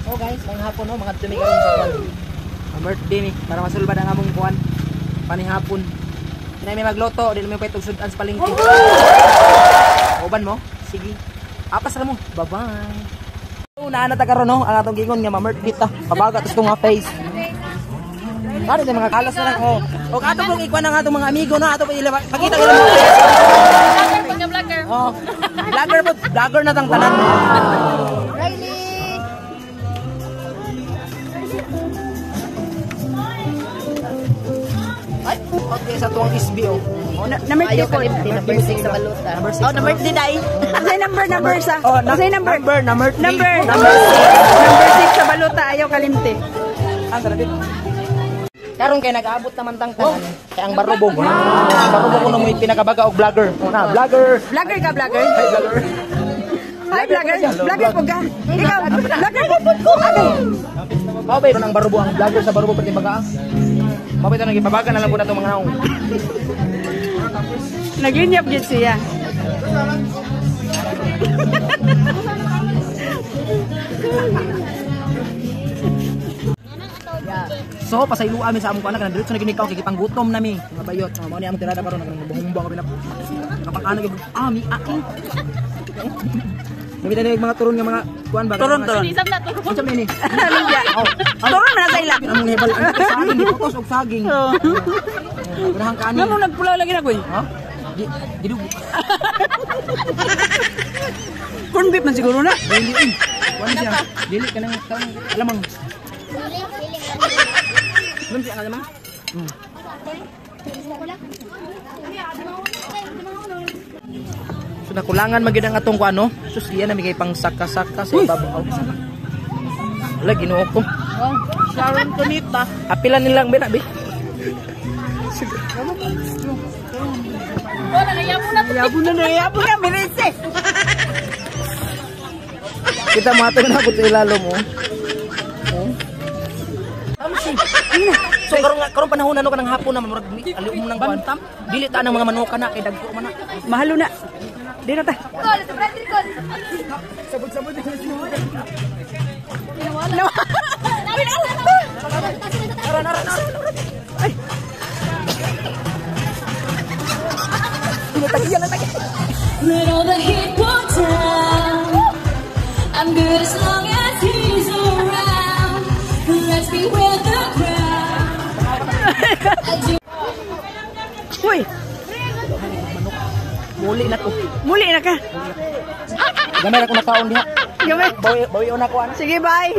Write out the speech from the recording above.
Oh guys, mga hapon no, mga dumi karon sa kwan. Ang birthday ni para masulbad ang among kuan. Panihapon. Dinay may magloto, dili may pwede sudan sa palengke. Uban mo? Sige. Apas ra mo. Bye-bye. Una na ta karon no, ang atong gingon nga ma-birthday ta. Pabaga tos nga face. Ano sa mga kalas na lang oh. O ato pong ikuan ang atong mga amigo no, ato pa pakita nila mo. Vlogger. Oh. Vlogger po, vlogger na tang tanan. Ay, okay sa tuwang SBO. Oh, number 2 ko. Number 6 sa baluta. Oh, number 3 dai. Asay number sa. Oh, asay number 3. Number 6 sa baluta ayaw kalimti. Ang sarapit. Karon kay nag-aabot naman tang tanan. Kay ang barubog. Ang barubog ko na mo pinakabaga og vlogger. Na, vlogger. Vlogger ka, vlogger? Hi, vlogger. Hi, vlogger. Vlogger po ka. Ikaw, vlogger po ko. Okay. Mabay ko ng barubo ang vlogger sa barubo pati baga. Mabay ito nang ipabaga na lang po na itong mga naong. Naginyap gid siya. So pasaylo amin sa among anak na diretso na ginikaw kay panggutom nami. Mga bayot, mao ni among tirada karon nagbumbong kami na. Kapag-ana gyud ami aking. Nabita na yung mga turon nga mga kuan ba? Turon. Isam ni. Lumbia. Turon man sa ila. Among hebal ang saging dito og saging. Grahang kaani. Namo nagpula lagi na ko eh. Ha? Gidug. Corn beef man siguro na. Dili in. Kuan siya. Dili kanang alamang. Belum siya alamang. So nakulangan magid ang atong kuan no. Sus diya na migay pang saka-saka sa ibabaw. Wala Ginoo ko. Oh, Sharon Conita. Apilan nilang bina bi. Wala na yapo na Merense. Kita mo ato na sa ilalo mo. So karon panahon ano kanang hapon na murag aliw mo nang kuan. Dili ta nang mga manok na kay dagko man na. Mahalo na. Di na ta. Sabot-sabot din si mo. Ay. Let all the heat go down. I'm good as long as he's around. Let's be with the crowd. Hoy, Muli na to. muli na ka. Gamay ako nakaon diha. Gamay. Bawi na ko ana. Sige, bye.